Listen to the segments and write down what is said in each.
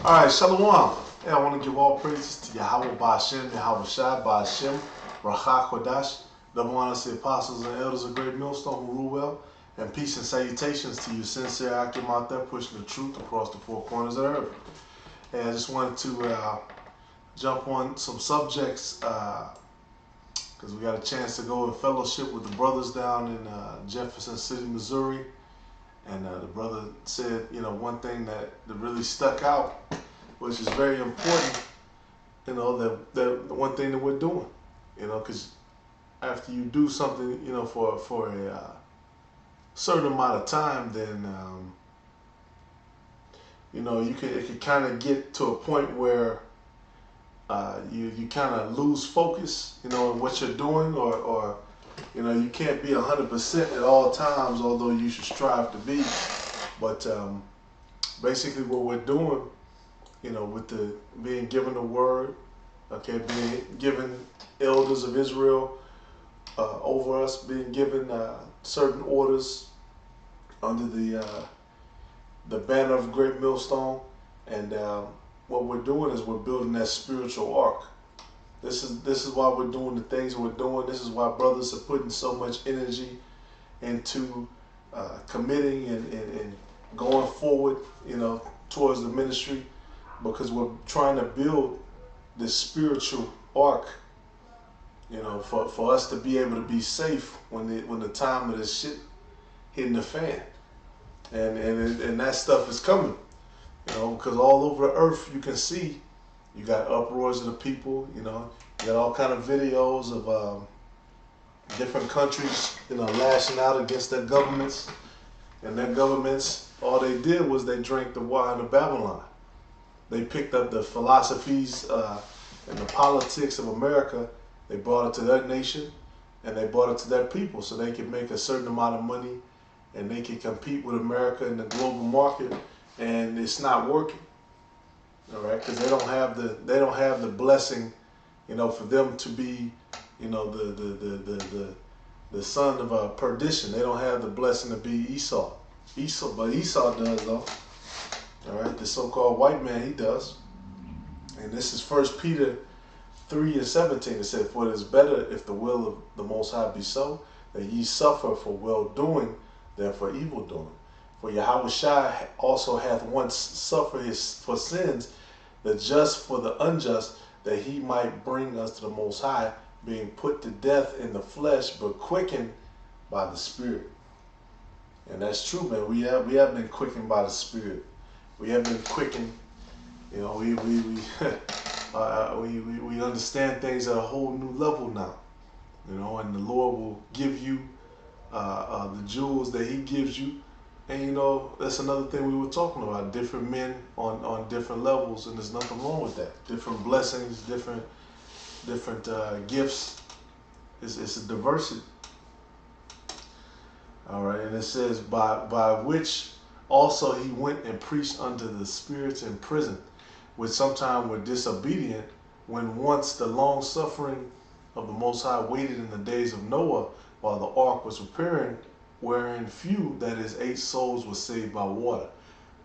All right, Shalom. Yeah, I want to give all praises to Yahweh Ba'Shem, Yahweh Shai Ba'Shem, Racha Kodash, the one of the apostles and elders of Great Millstone who rule well, and peace and salutations to you, sincere active out there pushing the truth across the four corners of the earth. And I just wanted to jump on some subjects because we got a chance to go and fellowship with the brothers down in Jefferson City, Missouri. And the brother said, one thing that really stuck out, which is very important, that one thing that we're doing, because after you do something, for a certain amount of time, then, it can kind of get to a point where you kind of lose focus, in what you're doing, or you can't be 100% at all times, although you should strive to be. But basically, what we're doing, with the being given the word, okay, being given elders of Israel over us, being given certain orders under the banner of Great Millstone, and what we're doing is we're building that spiritual ark. This is why we're doing the things we're doing. This is why brothers are putting so much energy into committing and going forward, towards the ministry, because we're trying to build this spiritual ark, for us to be able to be safe when the time of this shit hitting the fan, and that stuff is coming, because all over the earth you can see. You got uproars of the people, you got all kind of videos of different countries, lashing out against their governments. And their governments, all they did was they drank the wine of Babylon. They picked up the philosophies and the politics of America. They brought it to their nation, and they brought it to their people so they could make a certain amount of money, and they could compete with America in the global market, and it's not working. All right, because they don't have the blessing, for them to be, the son of perdition. They don't have the blessing to be Esau. But Esau does though. All right, the so-called white man, he does. And this is 1 Peter 3:17. It said, "For it is better if the will of the Most High be so, that ye suffer for well-doing than for evil-doing. For Yahweh Shai also hath once suffered for sins, the just for the unjust, that he might bring us to the Most High, being put to death in the flesh, but quickened by the Spirit." And that's true, man. We have been quickened by the Spirit. We have been quickened. We we understand things at a whole new level now. And the Lord will give you the jewels that He gives you. And that's another thing we were talking about. Different men on different levels, and there's nothing wrong with that. Different blessings, different gifts. It's a diversity. All right, and it says, by which also he went and preached unto the spirits in prison, which sometime were disobedient, when once the long suffering of the Most High waited in the days of Noah, while the ark was preparing, wherein few, that is 8 souls, were saved by water.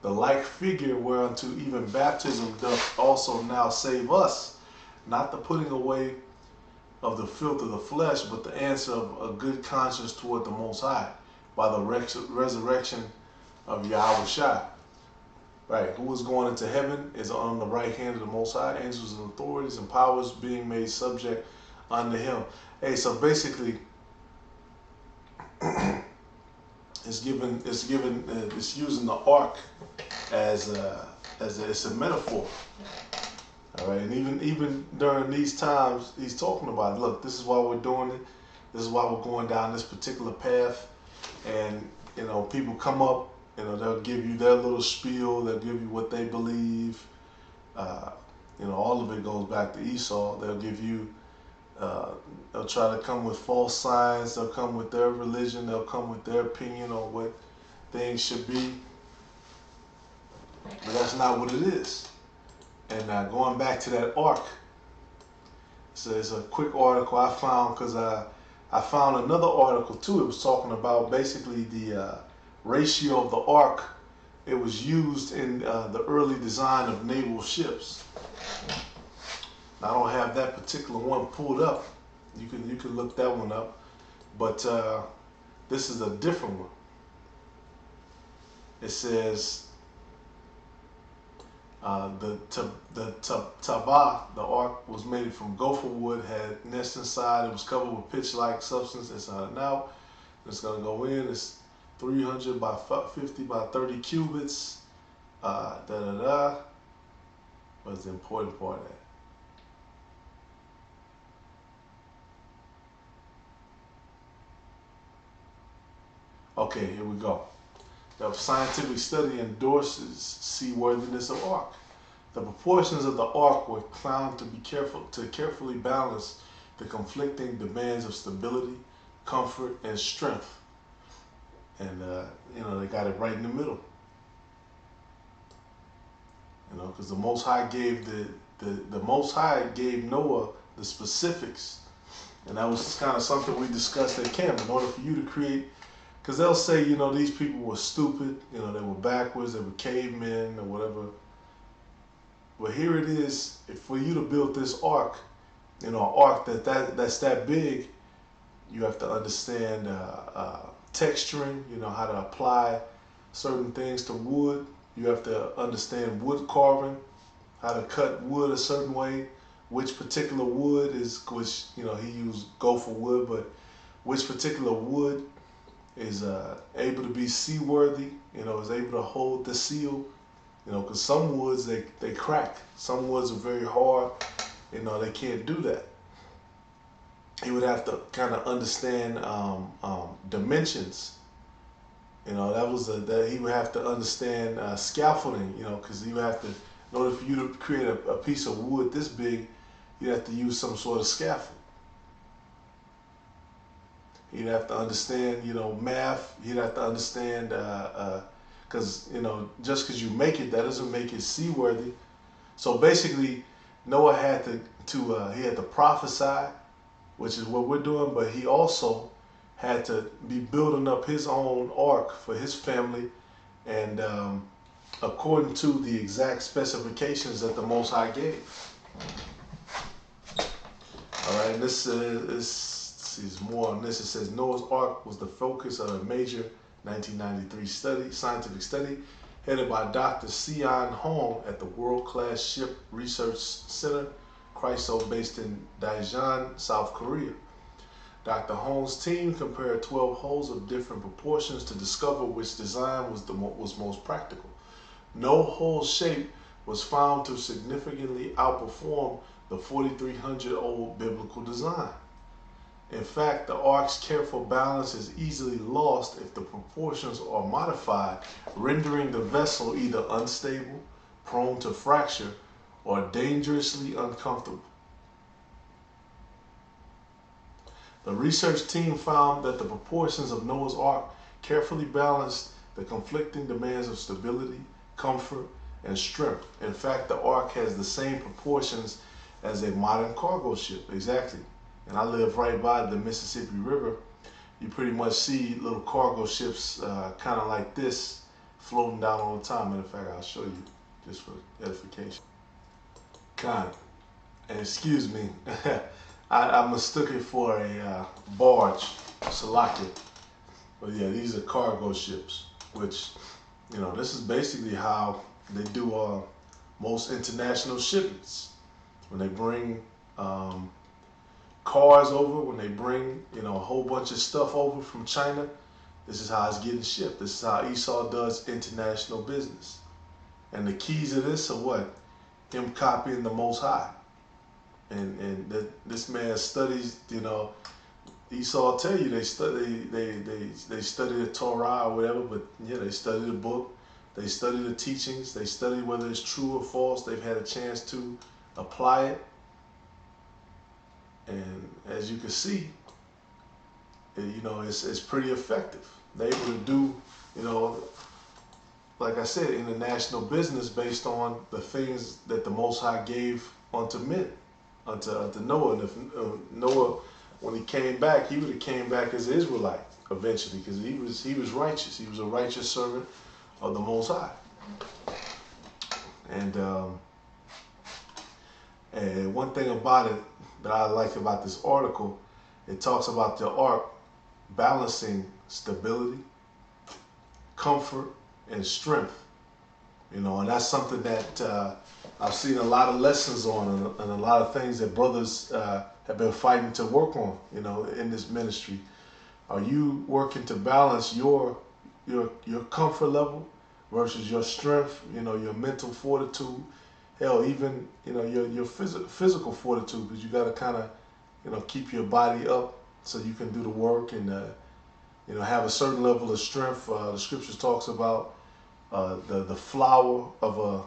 The like figure whereunto even baptism doth also now save us, not the putting away of the filth of the flesh, but the answer of a good conscience toward the Most High, by the resurrection of Yahweh Shai. Right, who is going into heaven is on the right hand of the Most High, angels and authorities and powers being made subject unto him. Hey, so basically, it's using the ark as it's a metaphor. All right, and even during these times, he's talking about, look, this is why we're doing it. This is why we're going down this particular path. And people come up, they'll give you their little spiel. They'll give you what they believe. All of it goes back to Esau. They'll give you. They'll try to come with false signs. They'll come with their religion. They'll come with their opinion on what things should be. But that's not what it is. And going back to that ark, so it's a quick article I found, because I found another article too. It was talking about basically the ratio of the ark it was used in the early design of naval ships. I don't have that particular one pulled up. You can look that one up, but this is a different one. It says the Taba, the ark, was made from gopher wood, had nest inside. It was covered with pitch-like substance inside and out. It's gonna go in. It's 300 by 50 by 30 cubits. What's the important part of that? Okay, here we go. The scientific study endorses seaworthiness of ark. The proportions of the ark were found to be carefully balance the conflicting demands of stability, comfort, and strength. And they got it right in the middle. Because the Most High gave the Most High gave Noah the specifics, and that was kind of something we discussed at camp. In order for you to create, because they'll say, these people were stupid, they were backwards, they were cavemen or whatever. But here it is, for you to build this ark, an ark that's that big, you have to understand texturing, how to apply certain things to wood. You have to understand wood carving, how to cut wood a certain way, which particular wood he used gopher wood, but which particular wood is able to be seaworthy, is able to hold the seal, because some woods, they crack. Some woods are very hard, they can't do that. He would have to kind of understand dimensions. That he would have to understand scaffolding, because he would have to, in order for you to create a piece of wood this big, you have to use some sort of scaffold. He'd have to understand, math. He'd have to understand, because, just because you make it, that doesn't make it seaworthy. So basically, Noah had to prophesy, which is what we're doing, but he also had to be building up his own ark for his family, and according to the exact specifications that the Most High gave. All right, and this is more on this. It says Noah's Ark was the focus of a major 1993 scientific study headed by Dr. Sion Hong at the World-Class Ship Research Center, CRISO, based in Daejeon, South Korea. Dr. Hong's team compared 12 hulls of different proportions to discover which design was most practical. No hull shape was found to significantly outperform the 4,300-old biblical design. In fact, the ark's careful balance is easily lost if the proportions are modified, rendering the vessel either unstable, prone to fracture, or dangerously uncomfortable. The research team found that the proportions of Noah's Ark carefully balanced the conflicting demands of stability, comfort, and strength. In fact, the Ark has the same proportions as a modern cargo ship, exactly. And I live right by the Mississippi River. You pretty much see little cargo ships kind of like this floating down all the time. Matter of fact, I'll show you just for edification. Kind of. And excuse me, I mistook it for a barge, Salakia. But yeah, these are cargo ships, which, this is basically how they do most international shipments. When they bring cars over, when they bring, a whole bunch of stuff over from China, this is how it's getting shipped. This is how Esau does international business. And the keys of this are what? Him copying the Most High. And this man studies, Esau tell you they study the Torah or whatever, but yeah, they study the book, they study the teachings, they study whether it's true or false. They've had a chance to apply it, and as you can see, it's pretty effective. They're able to do, like I said, international business based on the things that the Most High gave unto men. Unto Noah. And if Noah, when he came back, he would have came back as an Israelite eventually, because he was righteous. He was a righteous servant of the Most High. And and one thing about it that I like about this article, it talks about the ark balancing stability, comfort, and strength. You know, and that's something that I've seen a lot of lessons on, and a lot of things that brothers have been fighting to work on. You know, in this ministry, are you working to balance your comfort level versus your strength? You know, your mental fortitude. Hell, even you know your physical fortitude, because you got to kind of keep your body up so you can do the work and have a certain level of strength. The scriptures talks about the flower of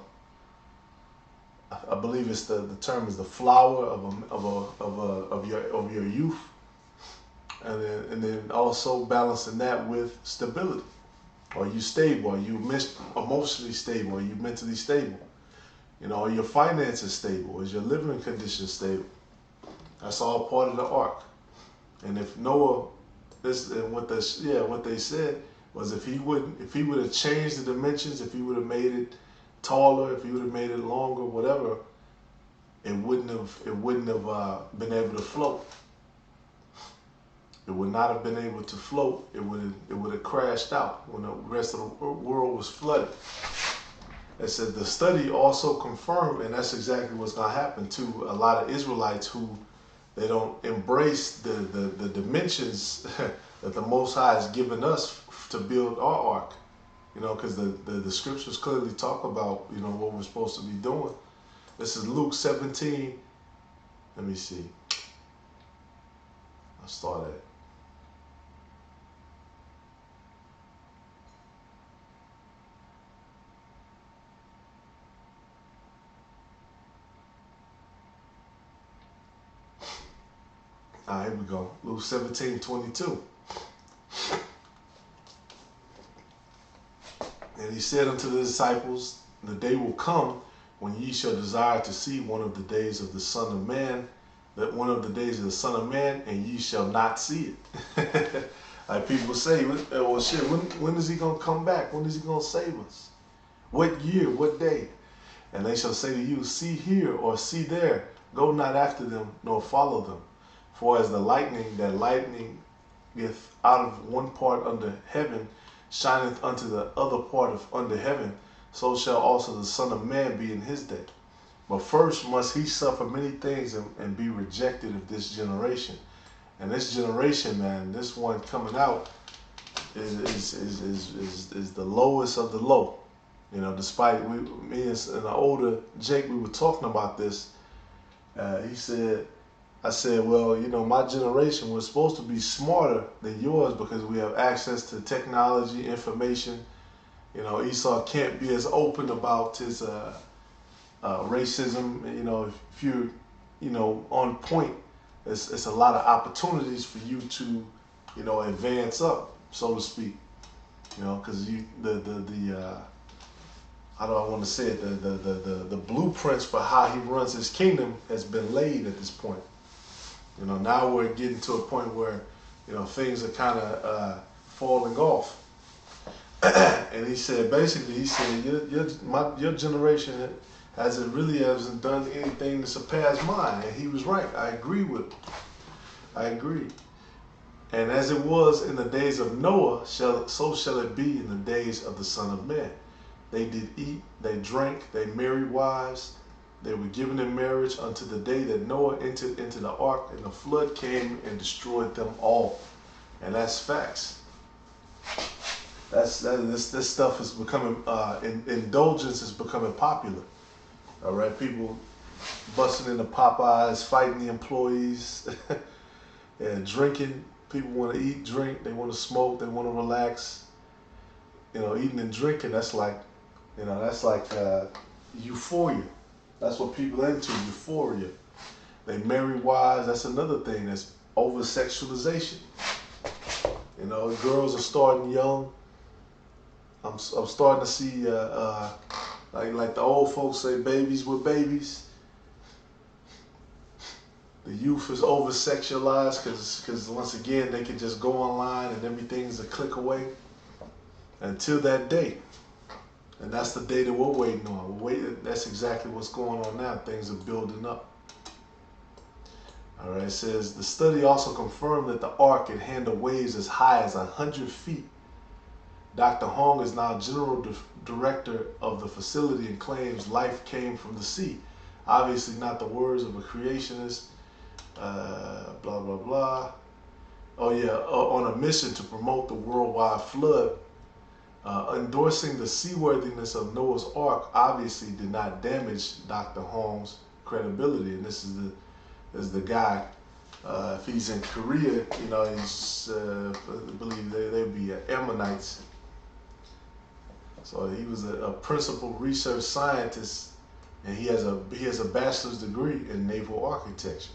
I believe it's the term is the flower of your youth, and then also balancing that with stability. Are you stable? Are you emotionally stable? Are you mentally stable? You know, are your finances stable? Is your living condition stable? That's all part of the ark. And if Noah, what they said was if he would have changed the dimensions, if he would have made it taller, if he would have made it longer, whatever, it wouldn't have been able to float. It would not have been able to float. It would have crashed out when the rest of the world was flooded. It said the study also confirmed, and that's exactly what's going to happen to a lot of Israelites who they don't embrace the dimensions that the Most High has given us to build our ark. You know, because the scriptures clearly talk about, you know, what we're supposed to be doing. This is Luke 17. Let me see. I'll start at. All right, here we go. Luke 17:22. And he said unto the disciples, the day will come when ye shall desire to see one of the days of the Son of Man, and ye shall not see it. Like people say, well, shit, when is he going to come back? When is he going to save us? What year? What day? And they shall say to you, see here or see there. Go not after them, nor follow them. For as the lightning that lightningeth out of one part under heaven, shineth unto the other part of under heaven, so shall also the Son of Man be in his day. But first must he suffer many things and be rejected of this generation. And this generation, man, this one coming out is the lowest of the low. You know, despite me and the older Jake, we were talking about this. I said, well, you know, my generation was supposed to be smarter than yours because we have access to technology, information. You know, Esau can't be as open about his racism. You know, if you're, you know, on point, it's a lot of opportunities for you to, you know, advance up, so to speak. You know, because how do I want to say it? The blueprints for how he runs his kingdom has been laid at this point. You know, now we're getting to a point where, you know, things are kind of falling off. And he said, basically, your generation hasn't done anything to surpass mine. And he was right. I agree with him. I agree. And as it was in the days of Noah, so shall it be in the days of the Son of Man. They did eat, they drank, they married wives. They were given in marriage unto the day that Noah entered into the ark, and the flood came and destroyed them all. And that's facts. This stuff is becoming indulgence is becoming popular. All right, people busting into Popeyes, fighting the employees, and drinking. People want to eat, drink. They want to smoke. They want to relax. You know, eating and drinking. That's like euphoria. That's what people are into, euphoria. They marry wives. That's another thing. That's over sexualization. You know, girls are starting young. I'm starting to see like the old folks say, babies with babies. The youth is over sexualized because once again they can just go online and everything's a click away. Until that day, And that's the day that we're waiting on. That's exactly what's going on now. Things are building up. All right, it says the study also confirmed that the ark can handle waves as high as 100 feet. Dr. Hong is now general director of the facility and claims life came from the sea. Obviously, not the words of a creationist. Blah blah blah. Oh yeah, on a mission to promote the worldwide flood. Endorsing the seaworthiness of Noah's Ark obviously did not damage Dr. Hong's credibility, and this is the guy. If he's in Korea, you know, he's I believe they'd be Ammonites. So he was a principal research scientist, and he has a bachelor's degree in naval architecture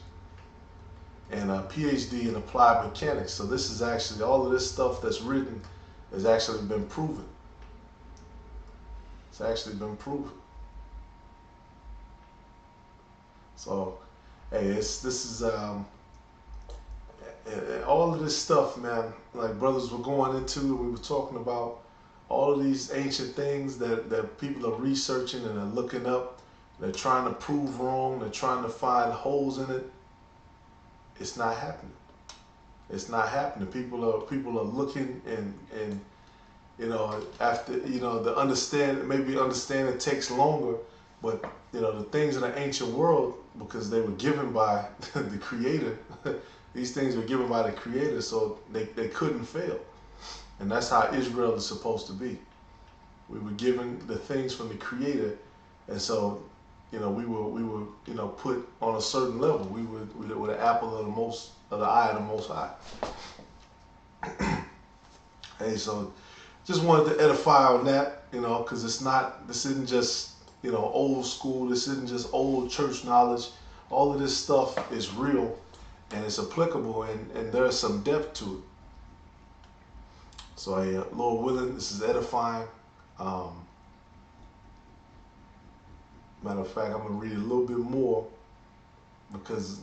and a PhD in applied mechanics. So this is actually all of this stuff that's written has actually been proven. It's actually been proven. So, hey, this is all of this stuff, man. Like brothers were going into, we were talking about all of these ancient things that people are researching and are looking up. They're trying to prove wrong. They're trying to find holes in it. It's not happening. It's not happening. People are looking and you know, after, you know, maybe understanding takes longer, but you know, the things in the ancient world, because they were given by the Creator, these things were given by the Creator, so they couldn't fail. And that's how Israel is supposed to be. We were given the things from the Creator, and so, you know, we were you know, put on a certain level. We were the apple of the eye of the Most High. Hey, so just wanted to edify on that, you know, because this isn't just, you know, old school. This isn't just old church knowledge. All of this stuff is real and it's applicable, and there's some depth to it. So, Lord willing, this is edifying. Matter of fact, I'm going to read a little bit more, because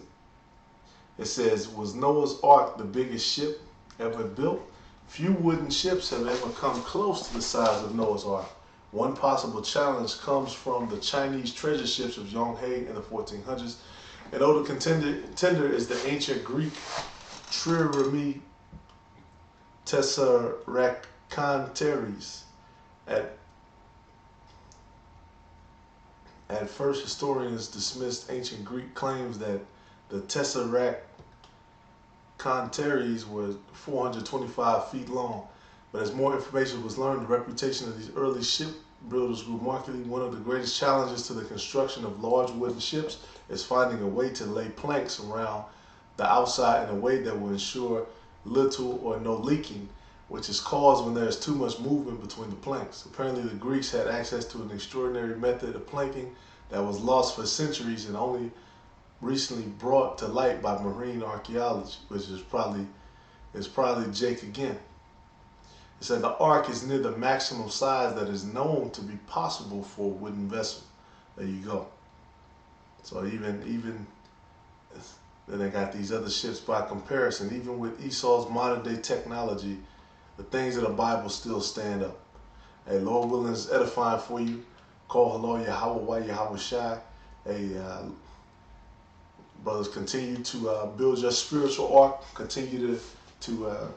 it says, was Noah's Ark the biggest ship ever built? Few wooden ships have ever come close to the size of Noah's Ark. One possible challenge comes from the Chinese treasure ships of Yonghai in the 1400s. An older contender is the ancient Greek trireme Tessaractanteres. At first, historians dismissed ancient Greek claims that the Tessaractanteres were 425 feet long. But as more information was learned, the reputation of these early shipbuilders grew markedly. One of the greatest challenges to the construction of large wooden ships is finding a way to lay planks around the outside in a way that will ensure little or no leaking, which is caused when there is too much movement between the planks. Apparently, the Greeks had access to an extraordinary method of planking that was lost for centuries and only recently brought to light by marine archaeology, which is probably Jake again. It said the ark is near the maximum size that is known to be possible for a wooden vessel. There you go. So even then they got these other ships by comparison. Even with Esau's modern day technology, the things of the Bible still stand up. Hey, Lord willing, is edifying for you. Call hello Yahweh Yahweh Shai. Hey, brothers, continue to build your spiritual ark. Continue to do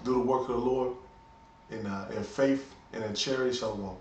the work of the Lord in faith and in charity. Shalom.